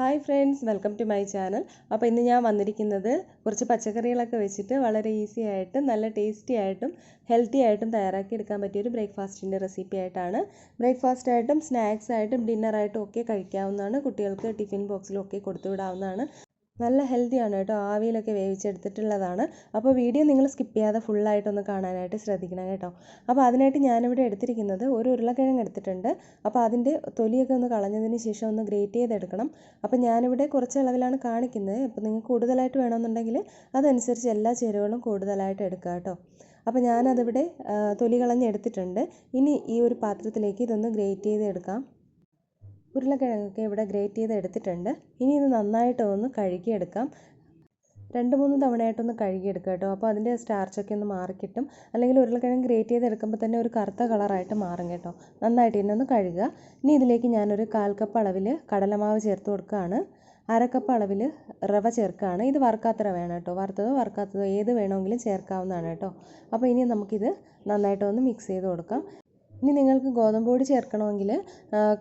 Hi friends, welcome to my channel. അപ്പോൾ ഇന്ന് ഞാൻ വന്നിരിക്കുന്നത് കുറച്ച് പച്ചക്കറികളൊക്കെ വെച്ചിട്ട് വളരെ ഈസി ആയിട്ടും നല്ല ടേസ്റ്റി ആയിട്ടും ഹെൽത്തി ആയിട്ടും തയ്യാറാക്കി എടുക്കാൻ പറ്റിയൊരു ബ്രേക്ക്ഫാസ്റ്റിൻ്റെ റെസിപ്പി ആയിട്ടാണ്. ബ്രേക്ക്ഫാസ്റ്റ് ആയിട്ടും സ്നാക്സ് ആയിട്ടും ഡിന്നറായിട്ടും ഒക്കെ കഴിക്കാവുന്നതാണ്. കുട്ടികൾക്ക് ടിഫിൻ ബോക്സിലൊക്കെ കൊടുത്തു വിടാവുന്നതാണ്. നല്ല ഹെൽത്തിയാണ് കേട്ടോ, ആവിയിലൊക്കെ വേവിച്ചെടുത്തിട്ടുള്ളതാണ്. അപ്പോൾ വീഡിയോ നിങ്ങൾ സ്കിപ്പ് ചെയ്യാതെ ഫുള്ളായിട്ടൊന്ന് കാണാനായിട്ട് ശ്രദ്ധിക്കണം കേട്ടോ. അപ്പോൾ അതിനായിട്ട് ഞാനിവിടെ എടുത്തിരിക്കുന്നത് ഒരു ഉരുളക്കിഴങ്ങ് എടുത്തിട്ടുണ്ട്. അപ്പോൾ അതിൻ്റെ തൊലിയൊക്കെ ഒന്ന് കളഞ്ഞതിന് ശേഷം ഒന്ന് ഗ്രേറ്റ് ചെയ്തെടുക്കണം. അപ്പോൾ ഞാനിവിടെ കുറച്ച് അളവിലാണ് കാണിക്കുന്നത്. അപ്പോൾ നിങ്ങൾക്ക് കൂടുതലായിട്ട് വേണമെന്നുണ്ടെങ്കിൽ അതനുസരിച്ച് എല്ലാ ചേരുവകളും കൂടുതലായിട്ട് എടുക്കുക കേട്ടോ. അപ്പോൾ ഞാനതിവിടെ തൊലി കളഞ്ഞെടുത്തിട്ടുണ്ട്. ഇനി ഈ ഒരു പാത്രത്തിലേക്ക് ഇതൊന്ന് ഗ്രേറ്റ് ചെയ്ത് എടുക്കാം. ഉരുളക്കിഴങ്ങൊക്കെ ഇവിടെ ഗ്രേറ്റ് ചെയ്ത് എടുത്തിട്ടുണ്ട്. ഇനി ഇത് നന്നായിട്ട് ഒന്ന് കഴുകിയെടുക്കാം. 2-3 തവണയായിട്ടൊന്ന് കഴുകിയെടുക്കുക കേട്ടോ. അപ്പോൾ അതിൻ്റെ സ്റ്റാർച്ചൊക്കെ ഒന്ന് മാറിക്കിട്ടും. അല്ലെങ്കിൽ ഉരുളക്കിഴങ്ങ് ഗ്രേറ്റ് ചെയ്ത് എടുക്കുമ്പോൾ തന്നെ ഒരു കറുത്ത കളറായിട്ട് മാറും കേട്ടോ. നന്നായിട്ട് തന്നെ ഒന്ന് കഴുകുക. ഇനി ഇതിലേക്ക് ഞാനൊരു 1/4 കപ്പ് അളവിൽ കടലമാവ് ചേർത്ത് കൊടുക്കുകയാണ്. 1/2 കപ്പ് അളവിൽ റവ ചേർക്കുകയാണ്. ഇത് വറുക്കാത്ത റവയാണ് കേട്ടോ. വറുത്തതോ വറുക്കാത്തതോ ഏത് വേണമെങ്കിലും ചേർക്കാവുന്നതാണ് കേട്ടോ. അപ്പോൾ ഇനി നമുക്കിത് നന്നായിട്ടൊന്ന് മിക്സ് ചെയ്ത് കൊടുക്കാം. ഇനി നിങ്ങൾക്ക് ഗോതമ്പ് പൊടി ചേർക്കണമെങ്കിൽ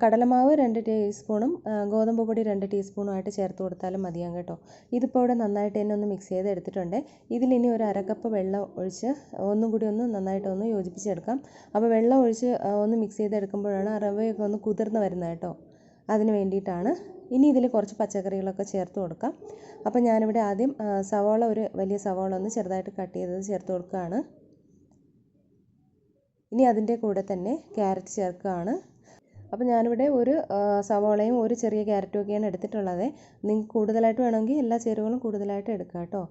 കടലമാവ് 2 ടീസ്പൂണും ഗോതമ്പ് പൊടി 2 ടീസ്പൂണുമായിട്ട് ചേർത്ത് കൊടുത്താലും മതിയാകും കേട്ടോ. ഇതിപ്പോൾ ഇവിടെ നന്നായിട്ട് തന്നെ ഒന്ന് മിക്സ് ചെയ്ത് എടുത്തിട്ടുണ്ട്. ഇതിലിനി ഒരു 1/2 കപ്പ് വെള്ളം ഒഴിച്ച് ഒന്നും കൂടി ഒന്ന് നന്നായിട്ടൊന്ന് യോജിപ്പിച്ചെടുക്കാം. അപ്പോൾ വെള്ളം ഒഴിച്ച് ഒന്ന് മിക്സ് ചെയ്തെടുക്കുമ്പോഴാണ് റവയൊക്കെ ഒന്ന് കുതിർന്ന് വരുന്നത് കേട്ടോ. അതിന് വേണ്ടിയിട്ടാണ്. ഇനി ഇതിൽ കുറച്ച് പച്ചക്കറികളൊക്കെ ചേർത്ത് കൊടുക്കാം. അപ്പോൾ ഞാനിവിടെ ആദ്യം സവാള, ഒരു വലിയ സവാള ഒന്ന് ചെറുതായിട്ട് കട്ട് ചെയ്തത് ചേർത്ത് കൊടുക്കുകയാണ്. ഇനി അതിൻ്റെ കൂടെ തന്നെ ക്യാരറ്റ് ചേർക്കുകയാണ്. അപ്പോൾ ഞാനിവിടെ ഒരു സവാളയും ഒരു ചെറിയ ക്യാരറ്റും ഒക്കെയാണ് എടുത്തിട്ടുള്ളത്. നിങ്ങൾക്ക് കൂടുതലായിട്ട് വേണമെങ്കിൽ എല്ലാ ചേരുവകളും കൂടുതലായിട്ട് എടുക്കുക കേട്ടോ.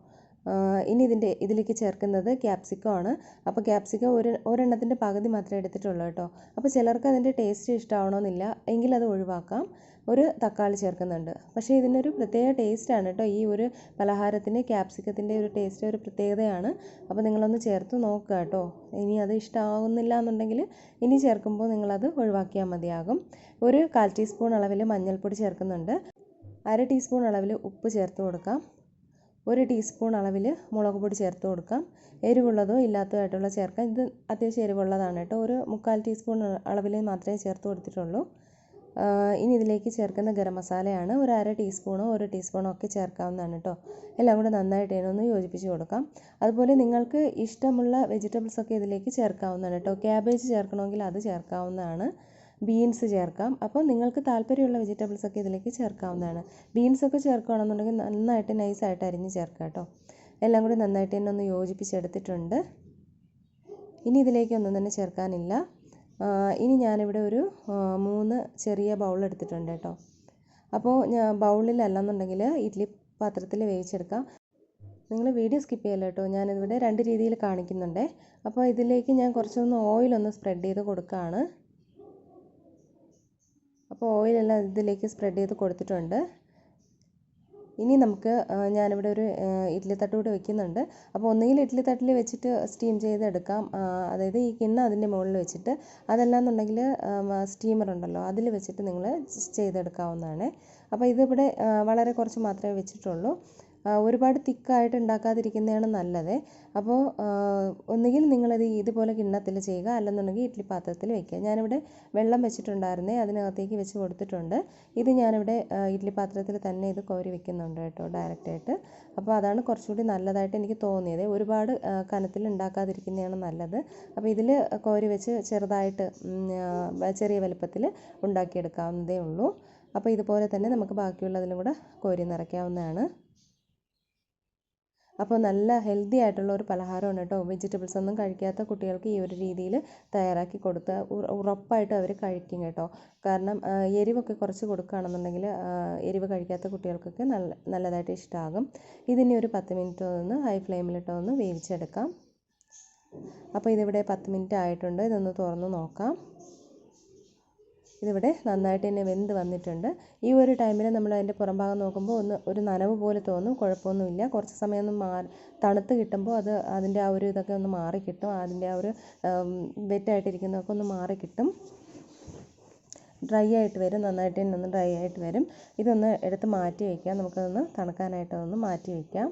ഇനി ഇതിലേക്ക് ചേർക്കുന്നത് ക്യാപ്സിക്കം ആണ്. അപ്പോൾ ക്യാപ്സിക്കം ഒരെണ്ണത്തിൻ്റെ പകുതി മാത്രമേ എടുത്തിട്ടുള്ളൂ കേട്ടോ. അപ്പോൾ ചിലർക്ക് അതിൻ്റെ ടേസ്റ്റ് ഇഷ്ടമാവണമെന്നില്ല, എങ്കിൽ അത് ഒഴിവാക്കാം. ഒരു തക്കാളി ചേർക്കുന്നുണ്ട്. പക്ഷേ ഇതിനൊരു പ്രത്യേക ടേസ്റ്റാണ് കേട്ടോ. ഈ ഒരു പലഹാരത്തിന് ക്യാപ്സിക്കത്തിൻ്റെ ഒരു ടേസ്റ്റ് ഒരു പ്രത്യേകതയാണ്. അപ്പോൾ നിങ്ങളൊന്ന് ചേർത്ത് നോക്കുക കേട്ടോ. ഇനി അത് ഇഷ്ടമാവുന്നില്ല എന്നുണ്ടെങ്കിൽ ഇനി ചേർക്കുമ്പോൾ നിങ്ങളത് ഒഴിവാക്കിയാൽ മതിയാകും. ഒരു 1/4 ടീസ്പൂൺ അളവിൽ മഞ്ഞൾപ്പൊടി ചേർക്കുന്നുണ്ട്. 1/2 ടീസ്പൂൺ അളവിൽ ഉപ്പ് ചേർത്ത് കൊടുക്കാം. 1 ടീസ്പൂൺ അളവിൽ മുളക് പൊടി ചേർത്ത് കൊടുക്കാം. എരിവുള്ളതോ ഇല്ലാത്തതോ ആയിട്ടുള്ള ചേർക്കാം. ഇത് അത്യാവശ്യം എരിവുള്ളതാണ് കേട്ടോ. ഒരു 1/4 ടീസ്പൂൺ അളവിൽ മാത്രമേ ചേർത്ത് കൊടുത്തിട്ടുള്ളൂ. ഇനി ഇതിലേക്ക് ചേർക്കുന്ന ഗരം മസാലയാണ്. ഒരു 1/2 ടീസ്പൂണോ 1 ടീസ്പൂണോ ഒക്കെ ചേർക്കാവുന്നതാണ് കേട്ടോ. എല്ലാം കൂടെ നന്നായിട്ട് ഇതിനൊന്ന് യോജിപ്പിച്ച് കൊടുക്കാം. അതുപോലെ നിങ്ങൾക്ക് ഇഷ്ടമുള്ള വെജിറ്റബിൾസൊക്കെ ഇതിലേക്ക് ചേർക്കാവുന്നതാണ് കേട്ടോ. ക്യാബേജ് ചേർക്കണമെങ്കിൽ അത് ചേർക്കാവുന്നതാണ്. ബീൻസ് ചേർക്കാം. അപ്പോൾ നിങ്ങൾക്ക് താല്പര്യമുള്ള വെജിറ്റബിൾസൊക്കെ ഇതിലേക്ക് ചേർക്കാവുന്നതാണ്. ബീൻസൊക്കെ ചേർക്കുകയാണെന്നുണ്ടെങ്കിൽ നന്നായിട്ട് നൈസായിട്ട് അരിഞ്ഞ് ചേർക്കാം കേട്ടോ. എല്ലാം കൂടി നന്നായിട്ട് തന്നെ ഒന്ന് യോജിപ്പിച്ചെടുത്തിട്ടുണ്ട്. ഇനി ഇതിലേക്കൊന്നും തന്നെ ചേർക്കാനില്ല. ഇനി ഞാനിവിടെ ഒരു 3 ചെറിയ ബൗൾ എടുത്തിട്ടുണ്ട് കേട്ടോ. അപ്പോൾ ബൗളിലല്ലെന്നുണ്ടെങ്കിൽ ഇഡ്ഡലി പാത്രത്തിൽ വേവിച്ചെടുക്കാം. നിങ്ങൾ വീഡിയോ സ്കിപ്പ് ചെയ്യല്ലോ കേട്ടോ. ഞാനിവിടെ 2 രീതിയിൽ കാണിക്കുന്നുണ്ട്. അപ്പോൾ ഇതിലേക്ക് ഞാൻ കുറച്ചൊന്ന് ഓയിലൊന്ന് സ്പ്രെഡ് ചെയ്ത് കൊടുക്കുകയാണ്. അപ്പോൾ ഓയിലെല്ലാം ഇതിലേക്ക് സ്പ്രെഡ് ചെയ്ത് കൊടുത്തിട്ടുണ്ട്. ഇനി നമുക്ക് ഞാനിവിടെ ഒരു ഇഡ്ഡലി തട്ട് കൂടെ വെക്കുന്നുണ്ട്. അപ്പോൾ ഒന്നുകിൽ ഇഡ്ഡലി തട്ടിൽ വെച്ചിട്ട് സ്റ്റീം ചെയ്തെടുക്കാം. അതായത് ഈ കിണ്ണം അതിൻ്റെ മുകളിൽ വെച്ചിട്ട്, അതല്ലാന്നുണ്ടെങ്കിൽ സ്റ്റീമർ ഉണ്ടല്ലോ അതിൽ വെച്ചിട്ട് നിങ്ങൾ ചെയ്തെടുക്കാവുന്നതാണ്. അപ്പോൾ ഇതിവിടെ വളരെ കുറച്ച് മാത്രമേ വെച്ചിട്ടുള്ളൂ. ഒരുപാട് തിക്കായിട്ട് ഉണ്ടാക്കാതിരിക്കുന്നതാണ് നല്ലത്. അപ്പോൾ ഒന്നുകിൽ നിങ്ങളത് ഇതുപോലെ കിണ്ണത്തിൽ ചെയ്യുക, അല്ലെന്നുണ്ടെങ്കിൽ ഇഡ്ഡലി പാത്രത്തിൽ വയ്ക്കുക. ഞാനിവിടെ വെള്ളം വെച്ചിട്ടുണ്ടായിരുന്നേ, അതിനകത്തേക്ക് വെച്ച് കൊടുത്തിട്ടുണ്ട്. ഇത് ഞാനിവിടെ ഇഡ്ഡലി പാത്രത്തിൽ തന്നെ ഇത് കോരി വെക്കുന്നുണ്ട് കേട്ടോ, ഡയറക്റ്റായിട്ട്. അപ്പോൾ അതാണ് കുറച്ചുകൂടി നല്ലതായിട്ട് എനിക്ക് തോന്നിയത്. ഒരുപാട് കനത്തിൽ ഉണ്ടാക്കാതിരിക്കുന്നതാണ് നല്ലത്. അപ്പോൾ ഇതിൽ കോരി വെച്ച് ചെറുതായിട്ട് ചെറിയ വലുപ്പത്തിൽ ഉണ്ടാക്കിയെടുക്കാവുന്നതേ ഉള്ളൂ. അപ്പോൾ ഇതുപോലെ തന്നെ നമുക്ക് ബാക്കിയുള്ളതിലും കൂടെ കോരി നിറയ്ക്കാവുന്നതാണ്. അപ്പോൾ നല്ല ഹെൽത്തി ആയിട്ടുള്ള ഒരു പലഹാരമാണ് കേട്ടോ. വെജിറ്റബിൾസ് ഒന്നും കഴിക്കാത്ത കുട്ടികൾക്ക് ഈ ഒരു രീതിയിൽ തയ്യാറാക്കി കൊടുത്താൽ ഉറപ്പായിട്ടും അവർ കഴിക്കും കേട്ടോ. കാരണം എരിവൊക്കെ കുറച്ച് കൊടുക്കുകയാണെന്നുണ്ടെങ്കിൽ എരിവ് കഴിക്കാത്ത കുട്ടികൾക്കൊക്കെ നല്ലതായിട്ട് ഇഷ്ടമാകും. ഇതിനി ഒരു 10 മിനിറ്റ് ഒന്ന് ഹൈ ഫ്ലെയിമിലിട്ടൊന്ന് വേവിച്ചെടുക്കാം. അപ്പോൾ ഇതിവിടെ 10 മിനിറ്റ് ആയിട്ടുണ്ട്. ഇതൊന്ന് തുറന്ന് നോക്കാം. ഇതിവിടെ നന്നായിട്ട് തന്നെ വെന്ത് വന്നിട്ടുണ്ട്. ഈ ഒരു ടൈമിൽ നമ്മൾ അതിൻ്റെ പുറം ഭാഗം നോക്കുമ്പോൾ ഒരു നനവ് പോലെ തോന്നും. കുഴപ്പമൊന്നുമില്ല. കുറച്ച് സമയം ഒന്ന് തണുത്ത് കിട്ടുമ്പോൾ അതിൻ്റെ ആ ഒരു ഇതൊക്കെ ഒന്ന് മാറിക്കിട്ടും. അതിൻ്റെ ആ ഒരു വെറ്റായിട്ടിരിക്കുന്നതൊക്കെ ഒന്ന് മാറിക്കിട്ടും. ഡ്രൈ ആയിട്ട് വരും. നന്നായിട്ട് തന്നെ ഒന്ന് ഡ്രൈ ആയിട്ട് വരും. ഇതൊന്ന് എടുത്ത് മാറ്റി വയ്ക്കാം. നമുക്കതൊന്ന് തണുക്കാനായിട്ടൊന്ന് മാറ്റി വയ്ക്കാം.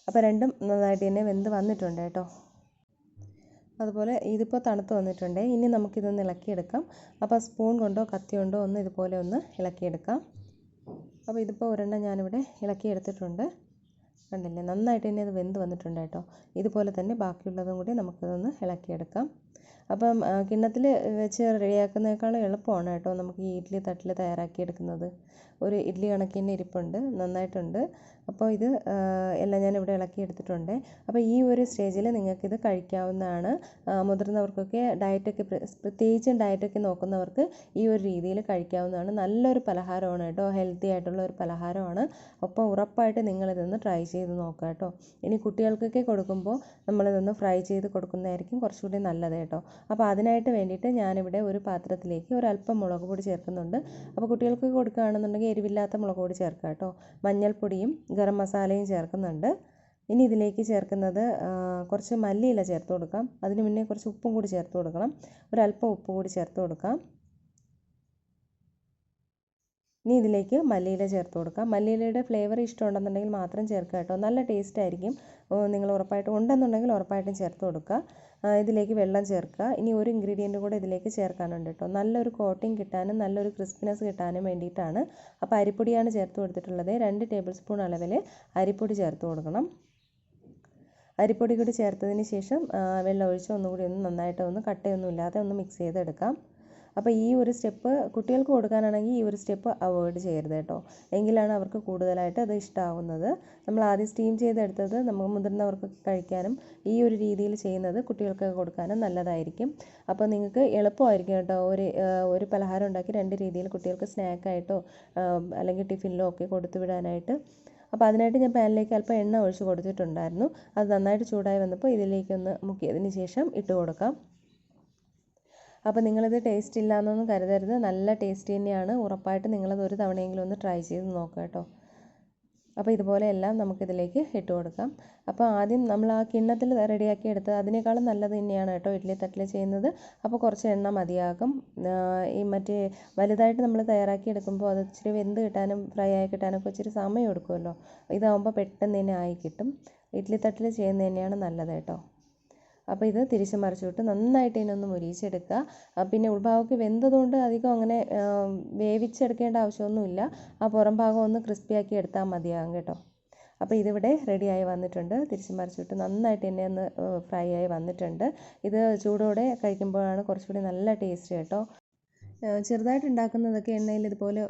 അപ്പോൾ രണ്ടും നന്നായിട്ട് തന്നെ വെന്ത് വന്നിട്ടുണ്ട് കേട്ടോ. അതുപോലെ ഇതിപ്പോൾ തണുത്ത് വന്നിട്ടുണ്ട്. ഇനി നമുക്കിതൊന്ന് ഇളക്കിയെടുക്കാം. അപ്പോൾ സ്പൂൺ കൊണ്ടോ കത്തി കൊണ്ടോ ഒന്ന് ഇതുപോലെ ഒന്ന് ഇളക്കിയെടുക്കാം. അപ്പോൾ ഇതിപ്പോൾ ഒരെണ്ണം ഞാനിവിടെ ഇളക്കി എടുത്തിട്ടുണ്ട്. കണ്ടില്ലേ, നന്നായിട്ട് തന്നെ അത് വെന്ത് വന്നിട്ടുണ്ട് കേട്ടോ. ഇതുപോലെ തന്നെ ബാക്കിയുള്ളതും കൂടി നമുക്കിതൊന്ന് ഇളക്കിയെടുക്കാം. അപ്പം കിണ്ണത്തിൽ വെച്ച് റെഡിയാക്കുന്നതിനേക്കാളും എളുപ്പമാണ് കേട്ടോ നമുക്ക് ഈ ഇഡ്ഡലി തട്ടിൽ തയ്യാറാക്കിയെടുക്കുന്നത്. ഒരു ഇഡ്ഡലി കണക്ക് തന്നെ ഇരിപ്പുണ്ട്, നന്നായിട്ടുണ്ട്. അപ്പോൾ ഇത് എല്ലാം ഞാനിവിടെ ഇളക്കിയെടുത്തിട്ടുണ്ട്. അപ്പോൾ ഈ ഒരു സ്റ്റേജിൽ നിങ്ങൾക്കിത് കഴിക്കാവുന്നതാണ്. മുതിർന്നവർക്കൊക്കെ ഡയറ്റൊക്കെ പ്രത്യേകിച്ചും ഡയറ്റൊക്കെ നോക്കുന്നവർക്ക് ഈ ഒരു രീതിയിൽ കഴിക്കാവുന്നതാണ്. നല്ലൊരു പലഹാരമാണ് കേട്ടോ, ഹെൽത്തി ആയിട്ടുള്ള ഒരു പലഹാരമാണ്. അപ്പോൾ ഉറപ്പായിട്ട് നിങ്ങളിതൊന്ന് ട്രൈ ചെയ്ത് നോക്കുക കേട്ടോ. ഇനി കുട്ടികൾക്കൊക്കെ കൊടുക്കുമ്പോൾ നമ്മളിതൊന്ന് ഫ്രൈ ചെയ്ത് കൊടുക്കുന്നതായിരിക്കും കുറച്ചുകൂടി നല്ലത് കേട്ടോ. അപ്പോൾ അതിനായിട്ട് വേണ്ടിയിട്ട് ഞാനിവിടെ ഒരു പാത്രത്തിലേക്ക് ഒരല്പം മുളക് പൊടി ചേർക്കുന്നുണ്ട്. അപ്പോൾ കുട്ടികൾക്ക് കൊടുക്കുകയാണെന്നുണ്ടെങ്കിൽ എരിവില്ലാത്ത മുളക് പൊടി ചേർക്കുക കേട്ടോ. മഞ്ഞൾപ്പൊടിയും ഗരം മസാലയും ചേർക്കുന്നുണ്ട്. ഇനി ഇതിലേക്ക് ചേർക്കുന്നത് കുറച്ച് മല്ലിയില ചേർത്ത് കൊടുക്കാം. അതിന് മുന്നേ കുറച്ച് ഉപ്പും കൂടി ചേർത്ത് കൊടുക്കണം. ഒരല്പം ഉപ്പ് കൂടി ചേർത്ത് കൊടുക്കാം. ഇനി ഇതിലേക്ക് മല്ലിയില ചേർത്ത് കൊടുക്കാം. മല്ലിയിലയുടെ ഫ്ലേവർ ഇഷ്ടമുണ്ടെന്നുണ്ടെങ്കിൽ മാത്രം ചേർക്കുക കേട്ടോ, നല്ല ടേസ്റ്റ് ആയിരിക്കും. നിങ്ങൾ ഉറപ്പായിട്ടും ഉണ്ടെന്നുണ്ടെങ്കിൽ ഉറപ്പായിട്ടും ചേർത്ത് കൊടുക്കുക. ഇതിലേക്ക് വെള്ളം ചേർക്കുക. ഇനി ഒരു ഇൻഗ്രീഡിയൻറ്റ് കൂടെ ഇതിലേക്ക് ചേർക്കാനുണ്ട് കേട്ടോ, നല്ലൊരു കോട്ടിങ് കിട്ടാനും നല്ലൊരു ക്രിസ്പിനെസ് കിട്ടാനും വേണ്ടിയിട്ടാണ്. അപ്പോൾ അരിപ്പൊടിയാണ് ചേർത്ത് കൊടുത്തിട്ടുള്ളത്. 2 ടേബിൾ സ്പൂൺ അളവിൽ അരിപ്പൊടി ചേർത്ത് കൊടുക്കണം. അരിപ്പൊടി കൂടി ചേർത്തതിന് ശേഷം വെള്ളം ഒഴിച്ച് ഒന്നുകൂടി ഒന്ന് നന്നായിട്ട് ഒന്ന് കട്ടയൊന്നും ഇല്ലാതെ ഒന്ന് മിക്സ് ചെയ്തെടുക്കാം. അപ്പോൾ ഈ ഒരു സ്റ്റെപ്പ് കുട്ടികൾക്ക് കൊടുക്കാനാണെങ്കിൽ ഈ ഒരു സ്റ്റെപ്പ് അവോയ്ഡ് ചെയ്യരുത് കേട്ടോ, എങ്കിലാണ് അവർക്ക് കൂടുതലായിട്ട് അത് ഇഷ്ടമാവുന്നത്. നമ്മൾ ആദ്യം സ്റ്റീം ചെയ്തെടുത്തത് നമുക്ക് മുതിർന്നവർക്ക് കഴിക്കാനും ഈ ഒരു രീതിയിൽ ചെയ്യുന്നത് കുട്ടികൾക്ക് കൊടുക്കാനും നല്ലതായിരിക്കും. അപ്പോൾ നിങ്ങൾക്ക് എളുപ്പമായിരിക്കും കേട്ടോ, ഒരു പലഹാരം ഉണ്ടാക്കി 2 രീതിയിൽ കുട്ടികൾക്ക് സ്നാക്കായിട്ടോ അല്ലെങ്കിൽ ടിഫിനിലോ ഒക്കെ കൊടുത്തു വിടാനായിട്ട്. അപ്പോൾ അതിനായിട്ട് ഞാൻ പാനിലേക്ക് അല്പം എണ്ണ ഒഴിച്ച് കൊടുത്തിട്ടുണ്ടായിരുന്നു. അത് നന്നായിട്ട് ചൂടായി വന്നപ്പോൾ ഇതിലേക്കൊന്ന് മുക്കിയതിന് ശേഷം ഇട്ട് കൊടുക്കാം. അപ്പോൾ നിങ്ങളിത് ടേസ്റ്റ് ഇല്ല എന്നൊന്നും കരുതരുത്, നല്ല ടേസ്റ്റ് തന്നെയാണ്. ഉറപ്പായിട്ട് നിങ്ങളത് ഒരു തവണയെങ്കിലും ഒന്ന് ട്രൈ ചെയ്ത് നോക്കുക കേട്ടോ. അപ്പോൾ ഇതുപോലെ എല്ലാം നമുക്കിതിലേക്ക് ഇട്ട് കൊടുക്കാം. അപ്പോൾ ആദ്യം നമ്മൾ ആ കിണ്ണത്തിൽ റെഡിയാക്കി എടുത്തത് അതിനേക്കാളും നല്ലത് തന്നെയാണ് കേട്ടോ ഇഡ്ഡലി തട്ടിൽ ചെയ്യുന്നത്. അപ്പോൾ കുറച്ച് എണ്ണ മതിയാകും. ഈ മറ്റേ വലുതായിട്ട് നമ്മൾ തയ്യാറാക്കി എടുക്കുമ്പോൾ അത് ഇച്ചിരി വെന്ത് കിട്ടാനും ഫ്രൈ ആയി കിട്ടാനൊക്കെ ഇച്ചിരി സമയം എടുക്കുമല്ലോ. ഇതാകുമ്പോൾ പെട്ടെന്ന് തന്നെ ആയി കിട്ടും. ഇഡ്ഡലി തട്ടിൽ ചെയ്യുന്നത് തന്നെയാണ് നല്ലത് കേട്ടോ. അപ്പോൾ ഇത് തിരിച്ച് മറിച്ചിട്ട് നന്നായിട്ട് ഇതിനൊന്ന് മുരിയിച്ചെടുക്കുക. പിന്നെ ഉൾഭാഗമൊക്കെ വെന്തതുകൊണ്ട് അധികം അങ്ങനെ വേവിച്ചെടുക്കേണ്ട ആവശ്യമൊന്നുമില്ല. ആ പുറം ഭാഗം ഒന്ന് ക്രിസ്പിയാക്കി എടുത്താൽ മതിയാകും കേട്ടോ. അപ്പോൾ ഇതിവിടെ റെഡിയായി വന്നിട്ടുണ്ട്. തിരിച്ച് മറിച്ചിട്ട് നന്നായിട്ട് തന്നെ ഒന്ന് ഫ്രൈ ആയി വന്നിട്ടുണ്ട്. ഇത് ചൂടോടെ കഴിക്കുമ്പോഴാണ് കുറച്ചുകൂടി നല്ല ടേസ്റ്റ് കേട്ടോ. ചെറുതായിട്ട് ഉണ്ടാക്കുന്നതൊക്കെ എണ്ണയിൽ ഇതുപോലെ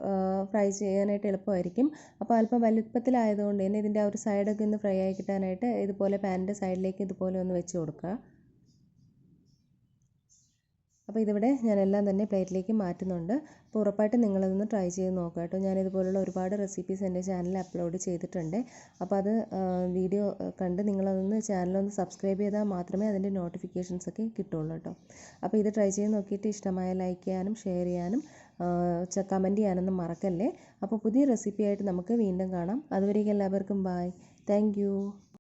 ഫ്രൈ ചെയ്യാനായിട്ട് എളുപ്പമായിരിക്കും. അപ്പോൾ അല്പം വലുപ്പത്തിലായതുകൊണ്ട് തന്നെ ഇതിൻ്റെ ആ ഒരു സൈഡൊക്കെ ഒന്ന് ഫ്രൈ ആയി കിട്ടാനായിട്ട് ഇതുപോലെ പാനിൻ്റെ സൈഡിലേക്ക് ഇതുപോലെ ഒന്ന് വെച്ച് കൊടുക്കുക. അപ്പോൾ ഇതിവിടെ ഞാനെല്ലാം തന്നെ പ്ലേറ്റിലേക്ക് മാറ്റുന്നുണ്ട്. അപ്പോൾ ഉറപ്പായിട്ടും നിങ്ങളതൊന്ന് ട്രൈ ചെയ്ത് നോക്കുക കേട്ടോ. ഞാനിതുപോലുള്ള ഒരുപാട് റെസിപ്പീസ് എൻ്റെ ചാനലിൽ അപ്ലോഡ് ചെയ്തിട്ടുണ്ട്. അപ്പോൾ അത് വീഡിയോ കണ്ട് നിങ്ങളതൊന്ന് ചാനലൊന്ന് സബ്സ്ക്രൈബ് ചെയ്താൽ മാത്രമേ അതിൻ്റെ നോട്ടിഫിക്കേഷൻസ് ഒക്കെ കിട്ടുള്ളൂ കേട്ടോ. അപ്പോൾ ഇത് ട്രൈ ചെയ്ത് നോക്കിയിട്ട് ഇഷ്ടമായ ലൈക്ക് ചെയ്യാനും ഷെയർ ചെയ്യാനും കമൻറ്റ് ചെയ്യാനൊന്നും മറക്കല്ലേ. അപ്പോൾ പുതിയ റെസിപ്പിയായിട്ട് നമുക്ക് വീണ്ടും കാണാം. അതുവരേക്കും എല്ലാവർക്കും ബൈ. Thank you.